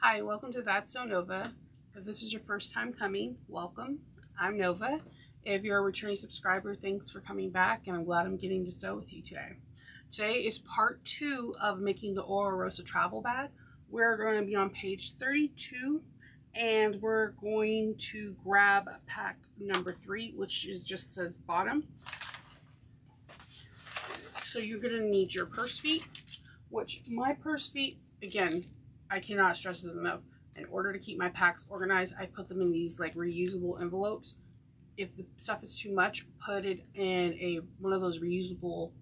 Hi, welcome to That's So Nova. If this is your first time coming, welcome. I'm Nova. If you're a returning subscriber, thanks for coming back, and I'm glad I'm getting to sew with you today. Today is part 2 of making the Oro Rosa travel bag. We're going to be on page 32, and we're going to grab pack number 3, which just says bottom. So you're going to need your purse feet, which my purse feet, again, I cannot stress this enough. In order to keep my packs organized, I put them in these like reusable envelopes. If the stuff is too much, put it in one of those reusable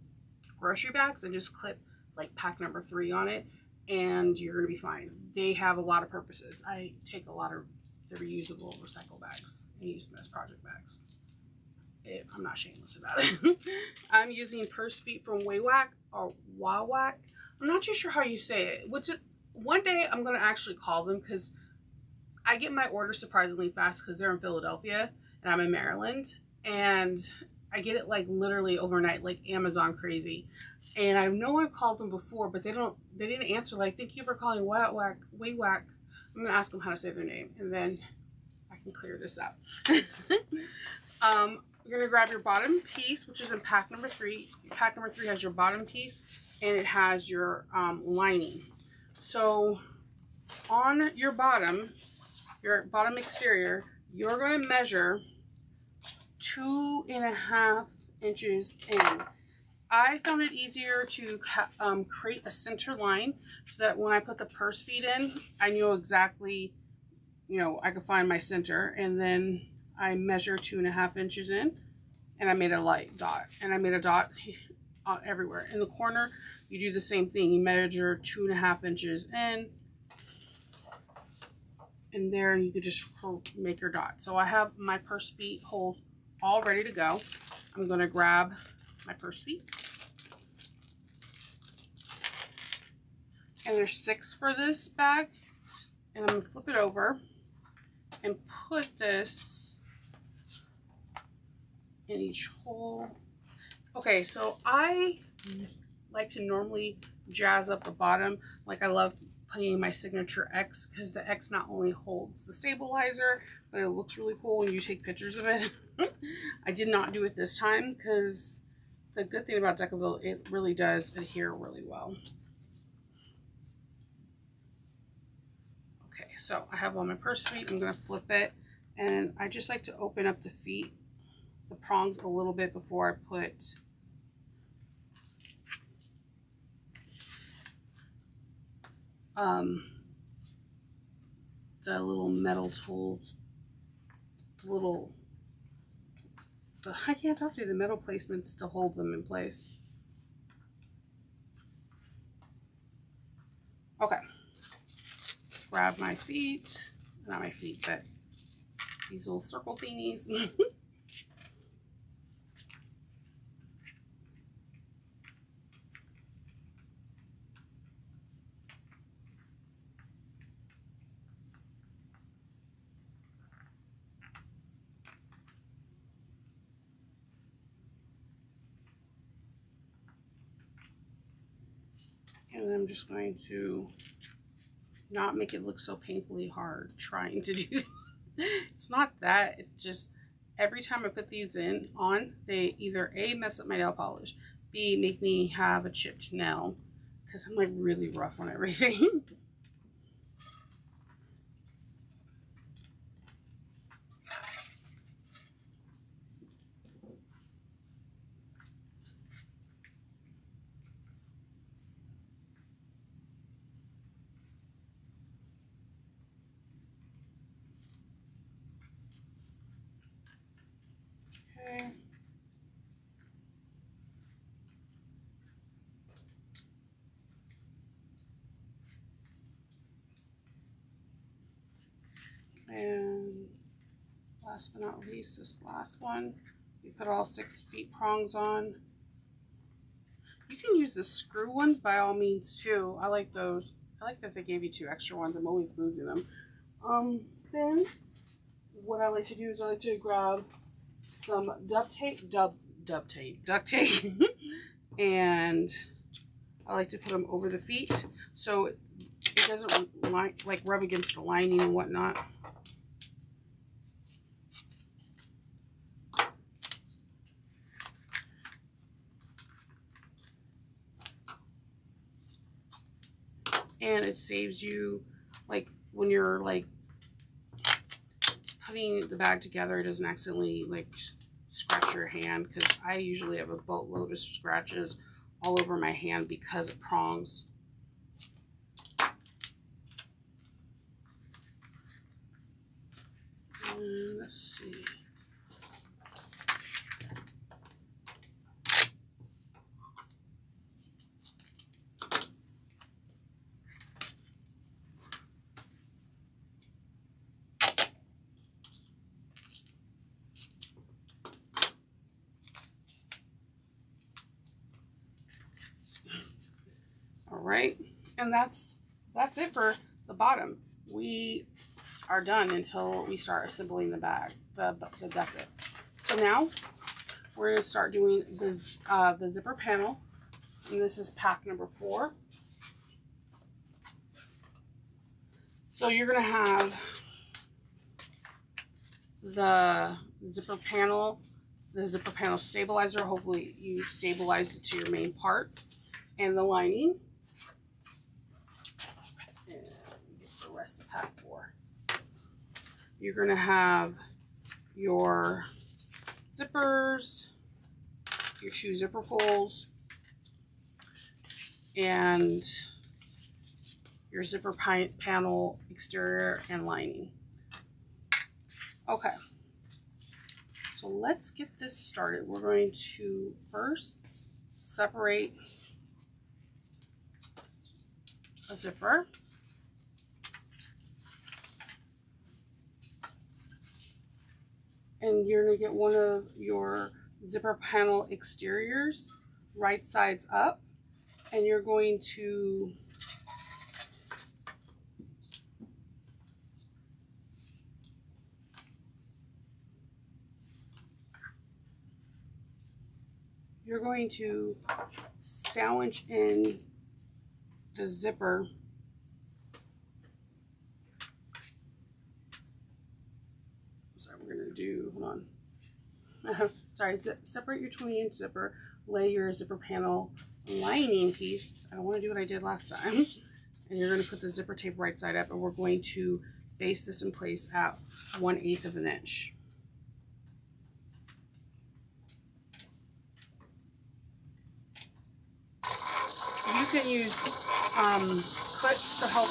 grocery bags and just clip like pack number 3 on it, and you're gonna be fine. They have a lot of purposes. I take a lot of the reusable recycle bags and use them as project bags. I'm not shameless about it. I'm using purse feet from Waywack or Wawack. I'm not too sure how you say it. One day I'm going to actually call them, because I get my orders surprisingly fast because they're in Philadelphia and I'm in Maryland, and I get it like literally overnight, like Amazon crazy. And I know I've called them before, but they didn't answer. Like, thank you for calling Waywack. I'm going to ask them how to say their name, and then I can clear this up. You're going to grab your bottom piece, which is in pack number 3. Pack number 3 has your bottom piece, and it has your lining. So on your bottom exterior, you're going to measure 2.5 inches in. I found it easier to create a center line so that when I put the purse feet in, I knew exactly, I could find my center. And then I measure 2.5 inches in, and I made a light dot, and I made a dot everywhere. In the corner, you do the same thing. You measure 2.5 inches in, and there you could just make your dot. So I have my purse feet holes all ready to go. I'm going to grab my purse feet, and there's 6 for this bag, and I'm going to flip it over and put this in each hole. Okay, so I like to normally jazz up the bottom. Like, I love putting my signature X, because the X not only holds the stabilizer, but it looks really cool when you take pictures of it. I did not do it this time, because the good thing about Decaville, it really does adhere really well. Okay, so I have on my purse feet. I'm going to flip it, and I just like to open up the feet, the prongs, a little bit before I put the little metal tools, I can't talk to you, the metal placements to hold them in place. Okay, grab my feet, not my feet, but these little circle thingies. And I'm just going to not make it look so painfully hard trying to do. It's not that, it's just every time I put these on, they either A, mess up my nail polish, B, make me have a chipped nail, because I'm like really rough on everything. Okay. And last but not least, this last one, you put all 6 feet prongs on. You can use the screw ones by all means too. I like those. I like that they gave you 2 extra ones. I'm always losing them. Then what I like to do is I like to grab some duct tape, and I like to put them over the feet, so it it doesn't like rub against the lining and whatnot. And it saves you, like, when you're like putting the bag together, it doesn't accidentally like scratch your hand, because I usually have a boatload of scratches all over my hand because of prongs. Let's see. All right, and that's it for the bottom. We are done until we start assembling the bag, the gusset. So now we're going to start doing this, the zipper panel, and this is pack number 4. So you're going to have the zipper panel stabilizer. Hopefully you stabilized it to your main part, and the lining. And get the rest of pack 4. You're going to have your zippers, your 2 zipper pulls, and your zipper panel exterior and lining. Okay, so let's get this started. We're going to first separate a zipper. And you're going to get one of your zipper panel exteriors, right sides up, and you're going to sandwich in the zipper hold on. Sorry, separate your 20-inch zipper, lay your zipper panel lining piece. I don't want to do what I did last time. And you're going to put the zipper tape right side up, and we're going to base this in place at 1/8 of an inch. You can use clips to help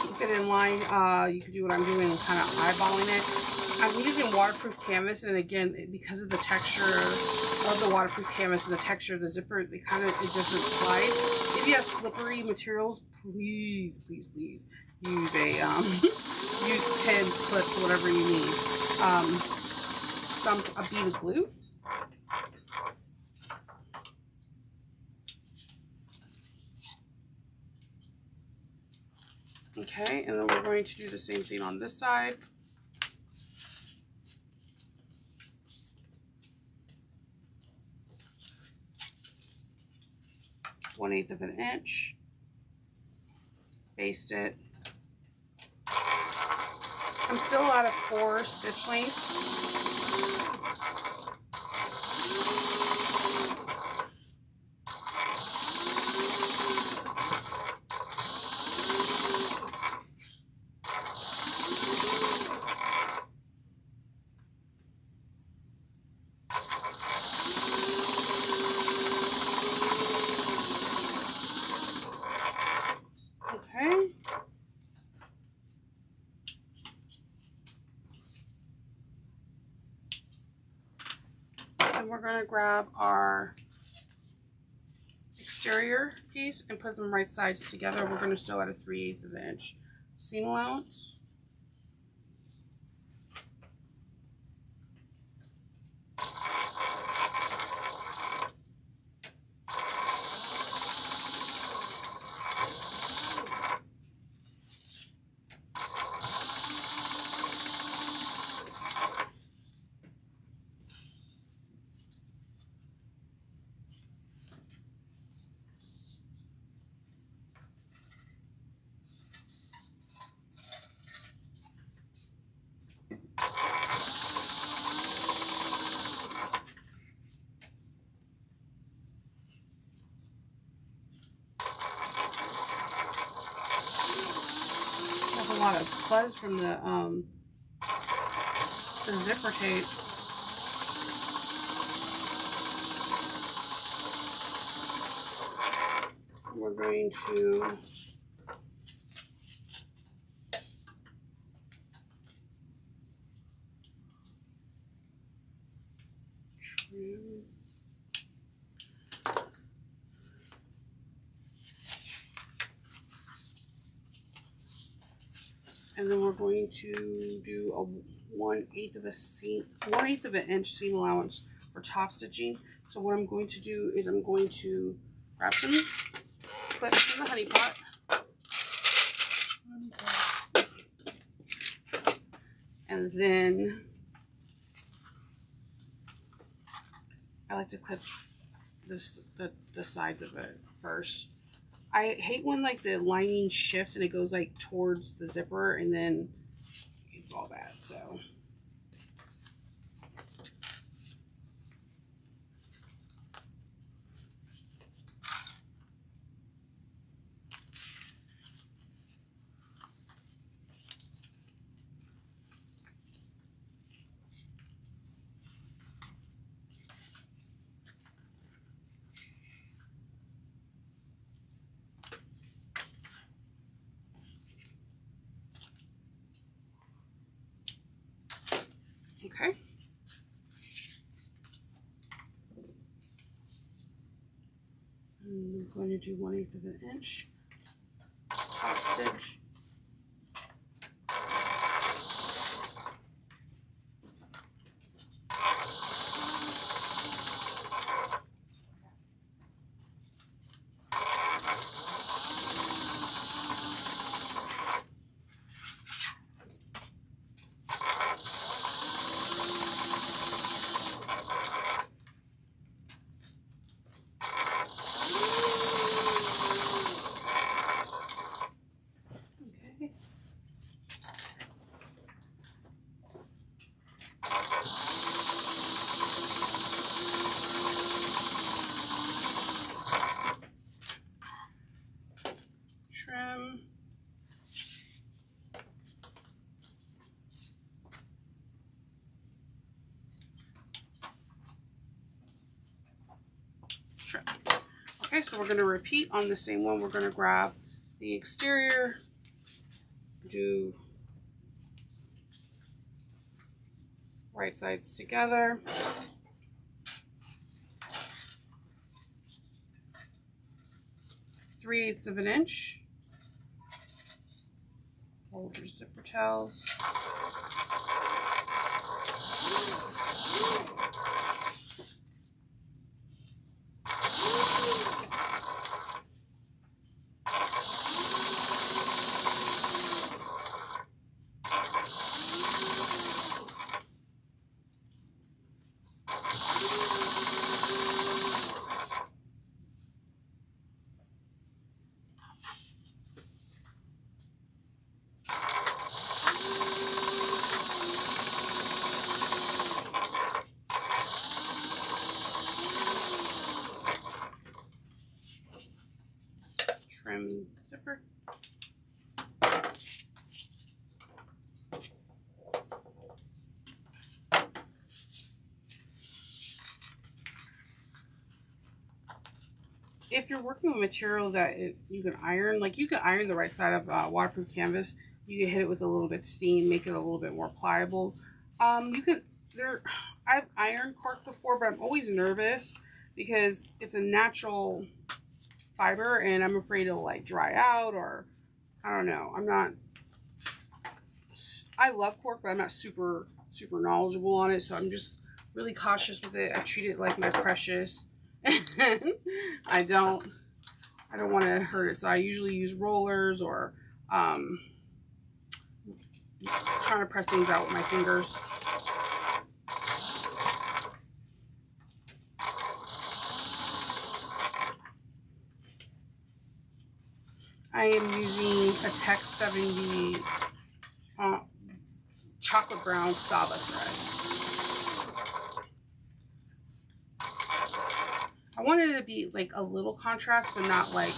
keep it in line. You can do what I'm doing and kind of eyeballing it. I'm using waterproof canvas, and again, because of the texture of the waterproof canvas and the texture of the zipper, it doesn't slide. If you have slippery materials, please use a use pins, clips, whatever you need. A bead of glue. Okay, and then we're going to do the same thing on this side. One-eighth of an inch. Baste it. I'm still at a 4 stitch length. Okay. And we're going to grab our exterior piece and put them right sides together. We're going to sew at a 3/8 of an inch seam allowance. a lot of fuzz from the zipper tape. We're going to trim. And then we're going to do a 1/8 of an inch seam allowance for top stitching. So what I'm going to do is I'm going to grab some clips from the honey pot. And then I like to clip the sides of it first. I hate when like the lining shifts and it goes like towards the zipper and then it's all bad. So okay. And I'm going to do 1/8 of an inch top stitch. Trim. Trim. Okay, so we're going to repeat on the same one. We're going to grab the exterior, do right sides together. Three-eighths of an inch. Hold your zipper tails. Trim zipper. If you're working with material that you can iron, like you can iron the right side of waterproof canvas, you can hit it with a little bit of steam, make it a little bit more pliable. I've ironed cork before, but I'm always nervous because it's a natural fiber and I'm afraid it'll like dry out, or I don't know. I love cork, but I'm not super knowledgeable on it, so I'm just really cautious with it. I treat it like my precious. I don't want to hurt it, so I usually use rollers or trying to press things out with my fingers. I am using a Tech 70 chocolate brown Saba thread. I wanted it to be like a little contrast, but not like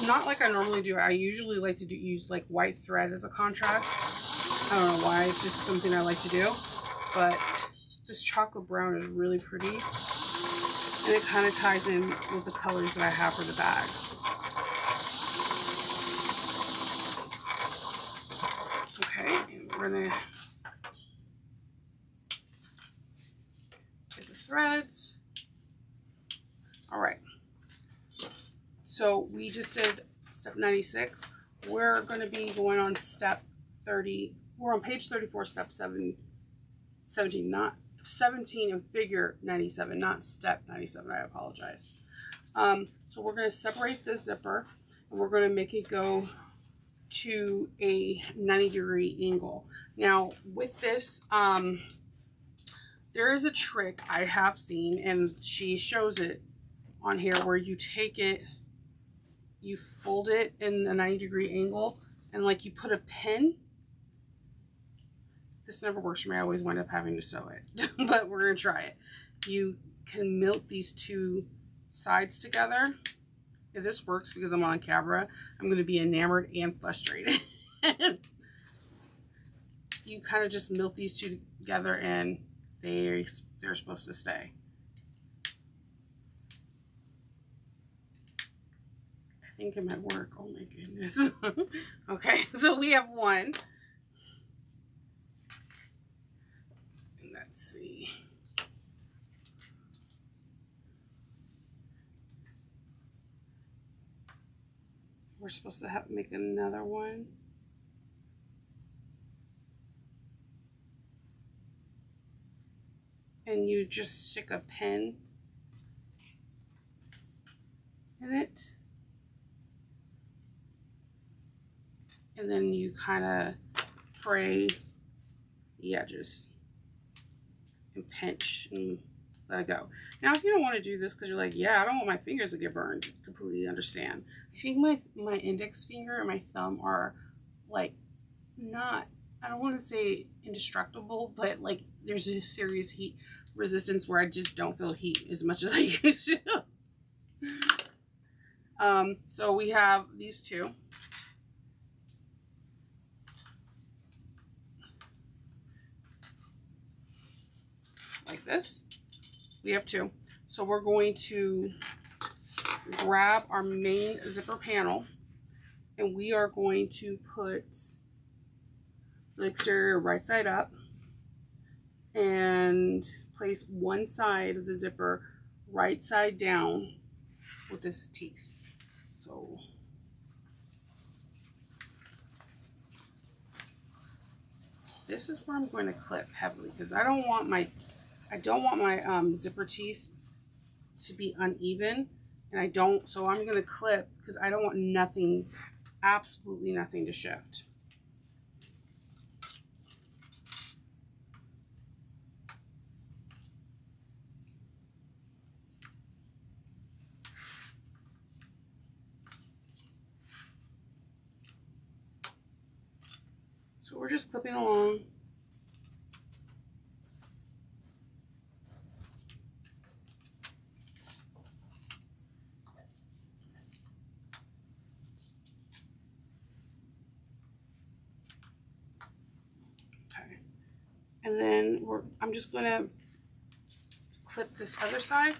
not like I normally do. I usually like to use like white thread as a contrast. I don't know why, it's just something I like to do. But this chocolate brown is really pretty. And it kind of ties in with the colors that I have for the bag. Okay, and we're gonna get the threads. All right. So we just did step 96. We're going to be going on step 30. We're on page 34, step 17, not 17 and figure 97, not step 97. I apologize. So we're going to separate the zipper and we're going to make it go to a 90-degree angle. Now with this, there is a trick I have seen, and she shows it on here, where you take it, you fold it in a 90-degree angle, and like you put a pin. This never works for me. I always wind up having to sew it, but we're gonna try it. You can melt these two sides together. If this works, because I'm on camera, I'm gonna be enamored and frustrated. You kind of just melt these two together, and they're supposed to stay. I think it might work. Oh my goodness. Okay, so we have one. And let's see. We're supposed to make another one. And you just stick a pin in it. And then you kind of fray the edges and pinch and let it go. Now, if you don't want to do this because you're like, yeah, I don't want my fingers to get burned, completely understand. I think my index finger and my thumb are like not, I don't want to say indestructible, but like there's a serious heat resistance where I just don't feel heat as much as I used to. So we have these two. Like this. We have two. So we're going to grab our main zipper panel, and we are going to put the exterior right side up and place one side of the zipper right side down with this teeth. So this is where I'm going to clip heavily, because I don't want my zipper teeth to be uneven, and so I'm going to clip because I don't want nothing, absolutely nothing to shift. So we're just clipping along. And then I'm just going to clip this other side,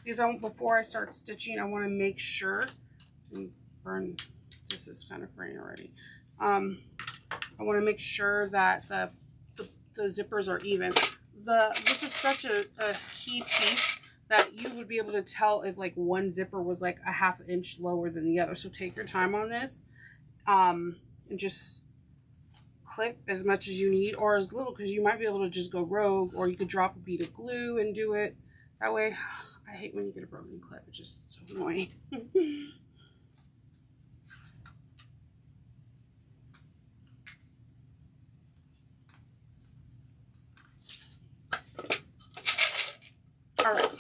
because before I start stitching, I want to make sure, burn, this is kind of fraying already. I want to make sure that the zippers are even. This is such a key piece that you would be able to tell if like one zipper was like a ½ inch lower than the other. So take your time on this, and just clip as much as you need, or as little, because you might be able to just go rogue, or you could drop a bead of glue and do it that way. I hate when you get a broken clip, it's just so annoying. All right,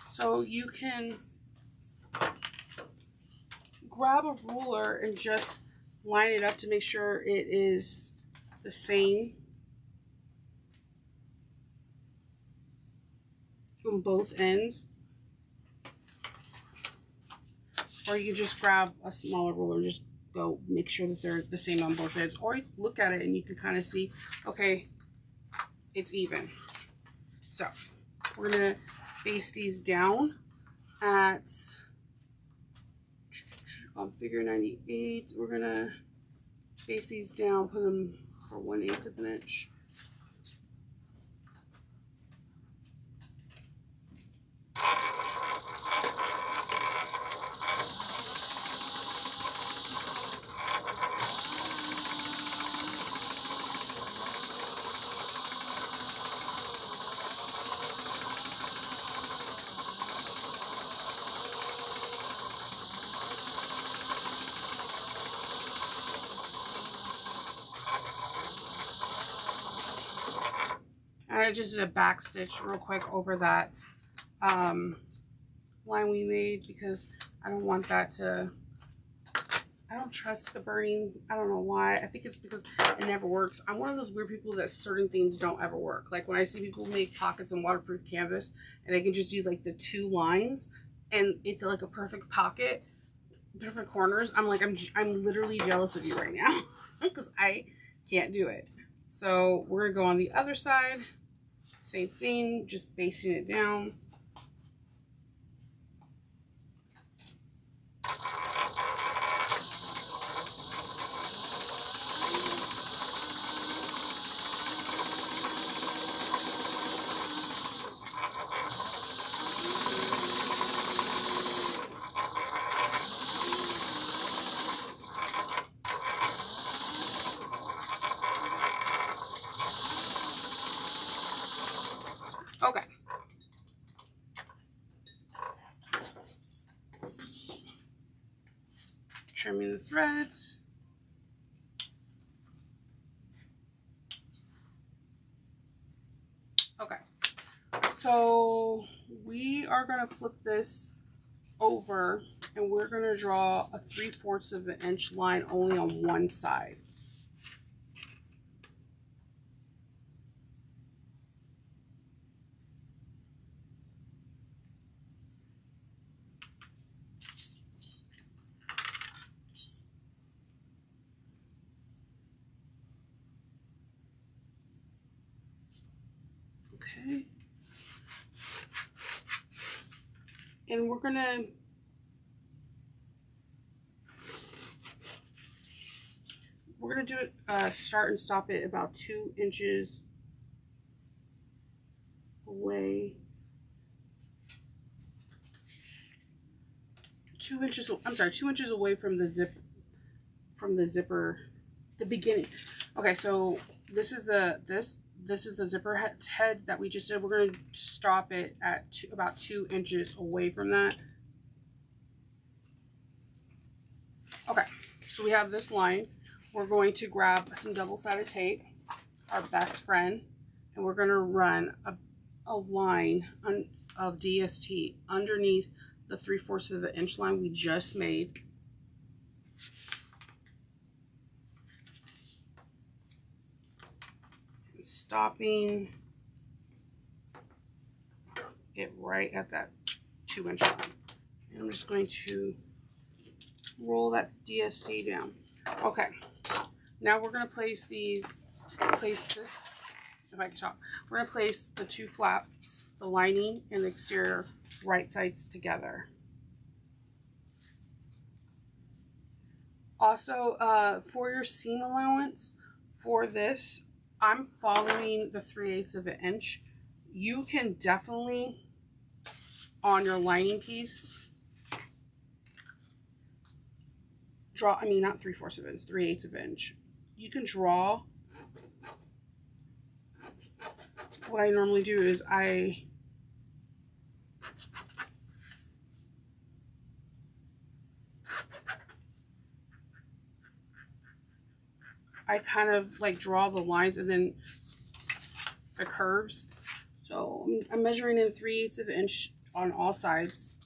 so you can grab a ruler and just line it up to make sure it is the same. on both ends. Or you can just grab a smaller ruler and just go make sure that they're the same on both ends. Or you look at it and you can kind of see, okay, it's even. So we're gonna base these down at on figure 98. We're gonna base these down, put them for 1/8 of an inch. And I just did a back stitch real quick over that line we made because I don't want that to, I don't trust the burning. I don't know why. I think it's because it never works. I'm one of those weird people that certain things don't ever work. Like when I see people make pockets in waterproof canvas and they can just do like the 2 lines and it's like a perfect pocket, perfect corners. I'm like, I'm literally jealous of you right now because I can't do it. So we're gonna go on the other side. Same thing, just basting it down. Okay. Trimming the threads. Okay. So we are going to flip this over and we're going to draw a 3/4 of an inch line only on one side. Okay. And we're going to do it, start and stop it about 2 inches away. 2 inches, I'm sorry, 2 inches away from the zipper, the beginning. Okay, so this is the zipper head that we just did. We're going to stop it at about 2 inches away from that. Okay, so we have this line. We're going to grab some double-sided tape, our best friend, and we're going to run a line of DST underneath the 3/4 of the inch line we just made. And stopping it right at that 2 inch line. And I'm just going to roll that DST down. Okay, now we're going to place this, if I can talk, we're going to place the 2 flaps, the lining and the exterior right sides together. Also, for your seam allowance for this, I'm following the 3/8 of an inch. You can definitely, on your lining piece, draw, I mean, not 3/4 of an inch, 3/8 of an inch. You can draw. What I normally do is I kind of like draw the lines and then the curves. So I'm measuring in 3/8 of an inch on all sides.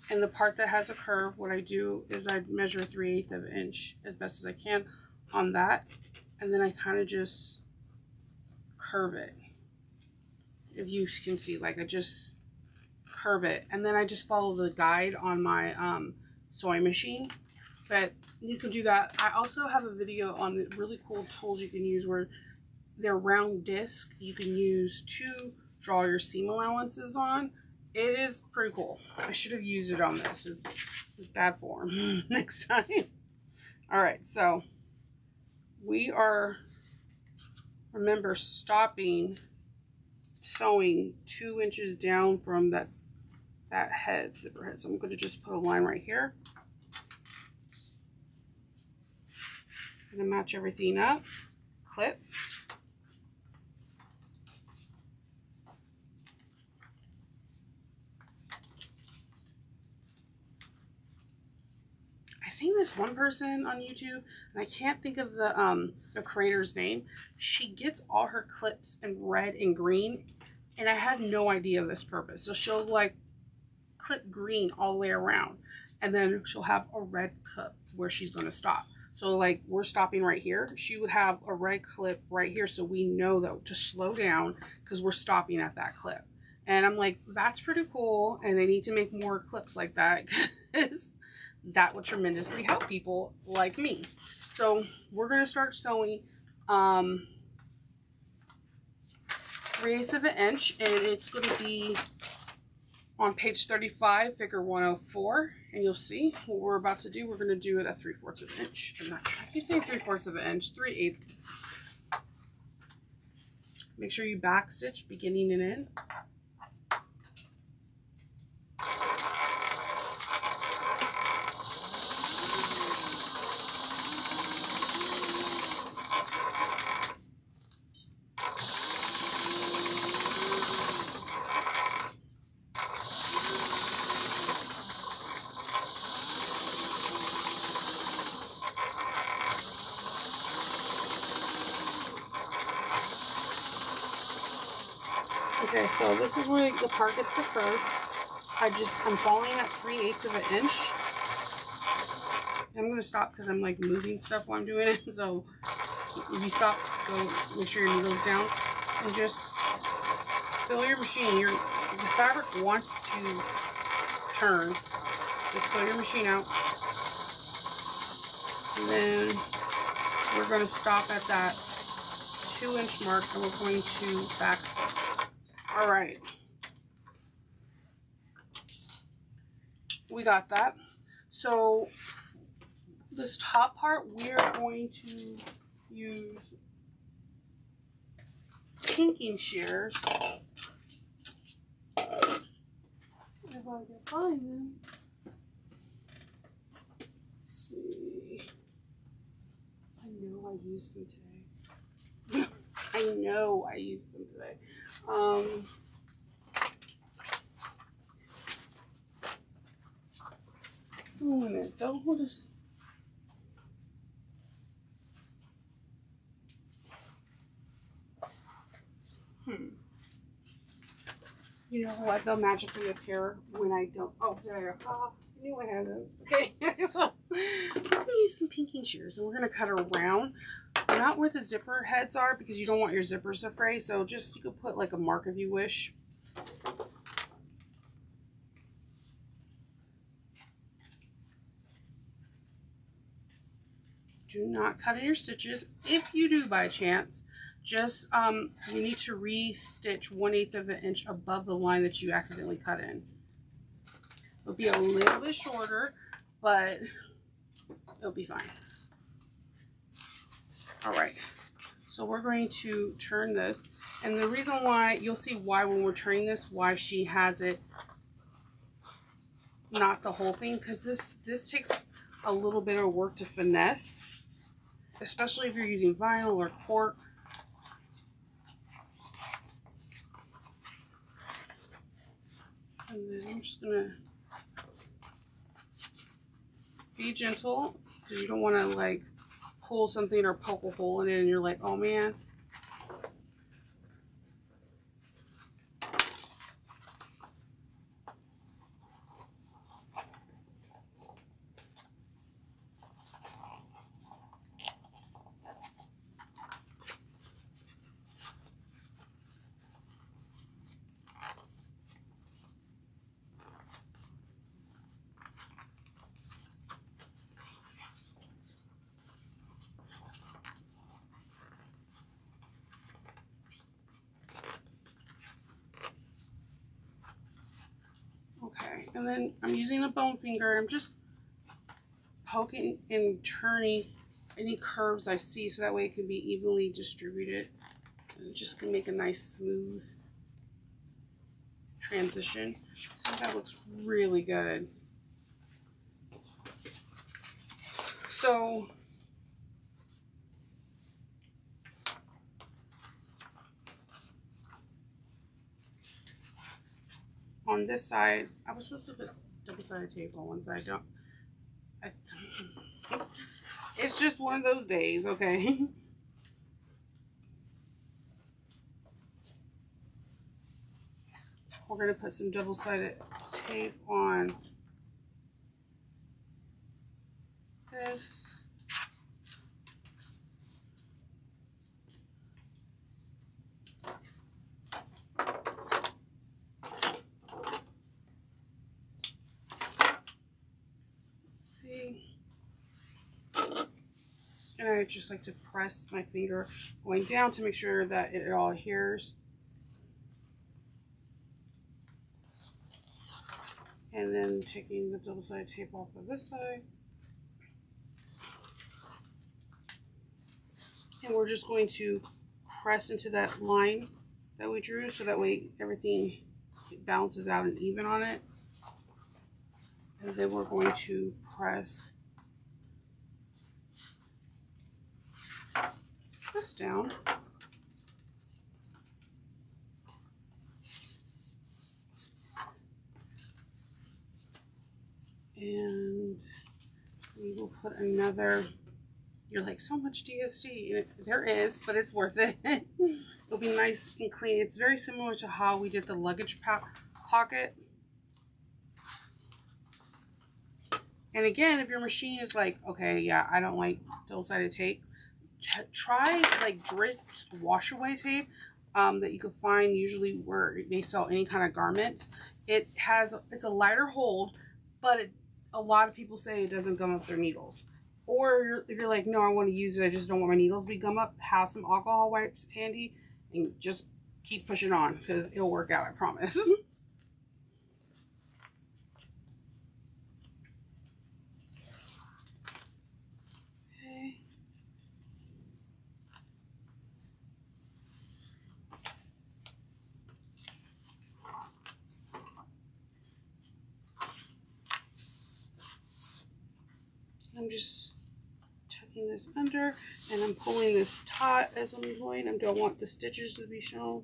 And the part that has a curve, what I do is I measure 3/8 of an inch as best as I can on that. And then I kind of just curve it. If you can see, like I just curve it, and then I just follow the guide on my sewing machine. But you can do that. I also have a video on the really cool tools you can use where they're round disc. You can use to draw your seam allowances on. It is pretty cool. I should have used it on this. It's bad form next time. All right, so we are, remember, stopping sewing 2 inches down from that head, zipper head. So I'm going to just put a line right here. I'm going to match everything up. Clip. I seen this one person on YouTube, and I can't think of the creator's name. She gets all her clips in red and green, and I had no idea of this purpose. So she'll like clip green all the way around, and then she'll have a red clip where she's going to stop. So like we're stopping right here, she would have a red clip right here, so we know that to slow down because we're stopping at that clip. And I'm like, that's pretty cool, and they need to make more clips like that because that would tremendously help people like me. So we're going to start sewing 3/8 of an inch, and it's going to be on page 35, figure 104, and you'll see what we're about to do. We're going to do it at 3/4 of an inch. And that's, I keep saying 3/4 of an inch, 3/8. Make sure you back stitch beginning and end. Okay, so this is where the part gets the curve. I'm following at 3/8 of an inch. I'm gonna stop because I'm like moving stuff while I'm doing it. So if you stop, go make sure your needle's down, and just fill your machine. The fabric wants to turn. Just fill your machine out, and then we're gonna stop at that 2-inch mark, and we're going to back stitch. All right, we got that. So this top part, we're going to use pinking shears. If I can find them. Let's see. I know I used them today. I know I used them today. Wait a minute, don't hold this. You know what? They'll magically appear when I don't. Oh, there I go. Oh, I knew I had them. Okay, so we're going to use some pinking shears, and we're going to cut around. Not where the zipper heads are, because you don't want your zippers to fray. So just, you could put like a mark if you wish. Do not cut in your stitches. If you do by chance, just you need to re-stitch 1/8 of an inch above the line that you accidentally cut in. It'll be a little bit shorter, but it'll be fine. All right, so we're going to turn this, and the reason why, you'll see why when we're turning this, why she has it not the whole thing, because this takes a little bit of work to finesse, especially if you're using vinyl or cork. And then I'm just gonna be gentle, because you don't want to like pull something or poke a hole in it and you're like, oh man. And then I'm using a bone finger. I'm just poking and turning any curves I see so that way it can be evenly distributed. And it just can make a nice smooth transition. So that looks really good. So on this side, I was supposed to put double-sided tape on one side. It's just one of those days, okay? We're going to put some double-sided tape on this. Let's see. And I just like to press my finger going down to make sure that it all adheres. And then taking the double-sided tape off of this side. And we're just going to press into that line that we drew so that way everything balances out and even on it. And then we're going to press this down. And we will put another, you're like, so much DSD. And there is, but it's worth it. It'll be nice and clean. It's very similar to how we did the luggage pocket. And again, if your machine is like, okay, yeah, I don't like double-sided tape, try like dripped wash away tape that you can find usually where they sell any kind of garments. It's a lighter hold, but a lot of people say it doesn't gum up their needles. Or if you're like, no, I want to use it, I just don't want my needles to be gum up, have some alcohol wipes handy and just keep pushing on because it'll work out, I promise. Okay. I'm just tucking this under and I'm pulling this taut as I'm going. I don't want the stitches to be shown.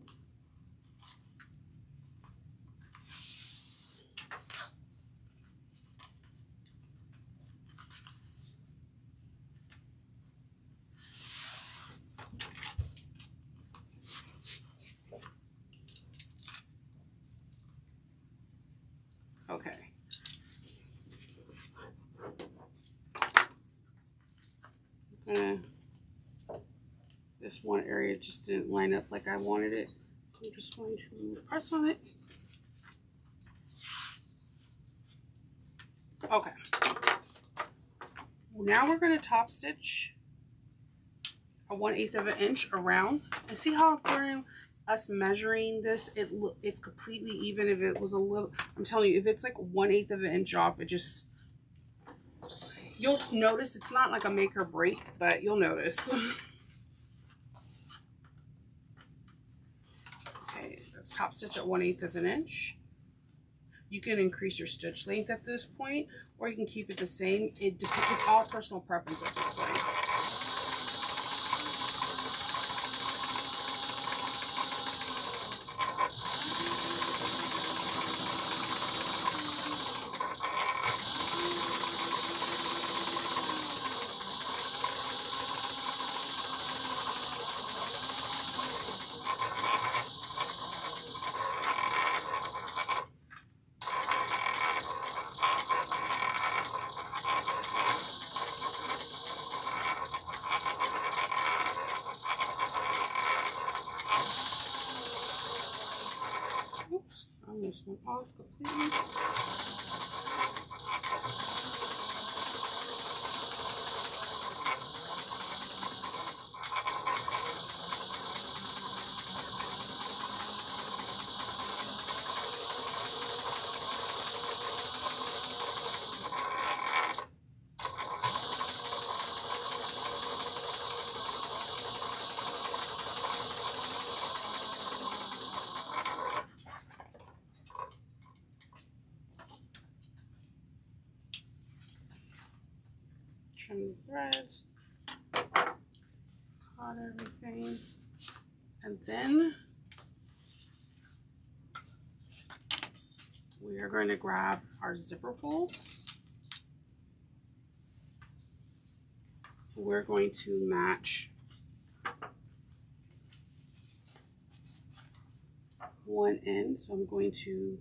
Okay. This one area just didn't line up like I wanted it. So I'm just going to press on it. Okay. Now we're going to top stitch a 1/8 of an inch around. And see how important us measuring this, it's completely even. If it was a little, I'm telling you, if it's like 1/8 of an inch off, it just, you'll notice. It's not like a make or break, but you'll notice. Okay, let's top stitch at 1/8 of an inch. You can increase your stitch length at this point, or you can keep it the same. It's all personal preference at this point. Oops, I almost went off completely. trim the threads, caught everything, and then we are going to grab our zipper pulls. We're going to match one end, so I'm going to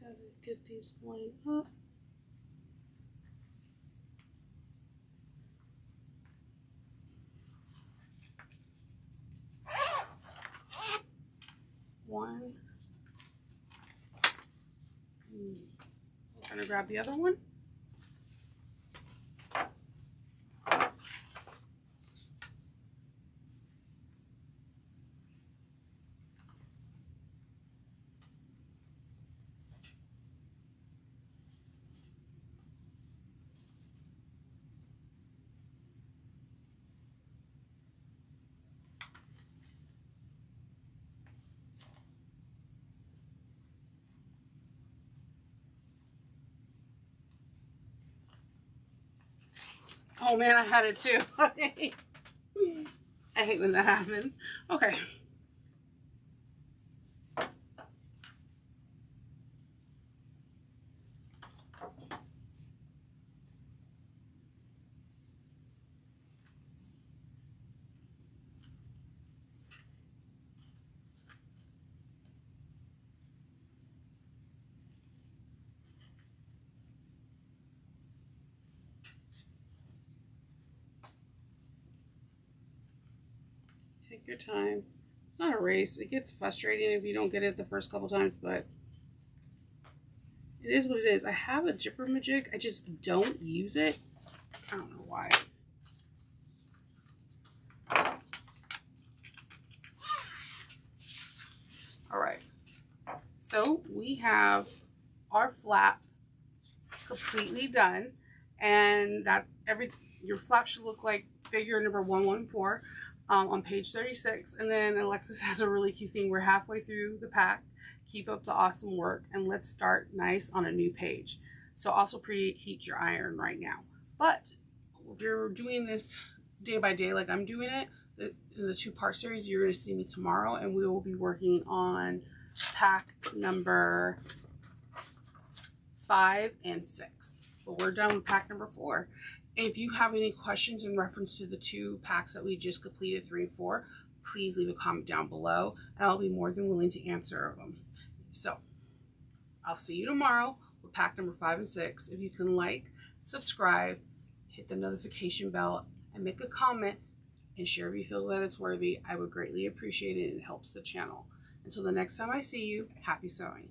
gotta get these lined up. One. I'm gonna grab the other one. Oh man, I had it too. I hate when that happens. Okay. Take your time. It's not a race. It gets frustrating if you don't get it the first couple times, but it is what it is. I have a Jipper Majig. I just don't use it. I don't know why. All right. So we have our flap completely done, and that your flap should look like figure number 114 on page 36. And then Alexis has a really cute thing. We're halfway through the pack. Keep up the awesome work, and let's start nice on a new page. So also preheat your iron right now. But if you're doing this day by day like I'm doing it, in the two-part series, you're going to see me tomorrow, and we will be working on pack number 5 and 6. But we're done with pack number 4. If you have any questions in reference to the 2 packs that we just completed, 3 and 4, please leave a comment down below, and I'll be more than willing to answer them. So I'll see you tomorrow with pack number 5 and 6. If you can like, subscribe, hit the notification bell, and make a comment and share if you feel that it's worthy, I would greatly appreciate it, and it helps the channel. Until the next time I see you, happy sewing.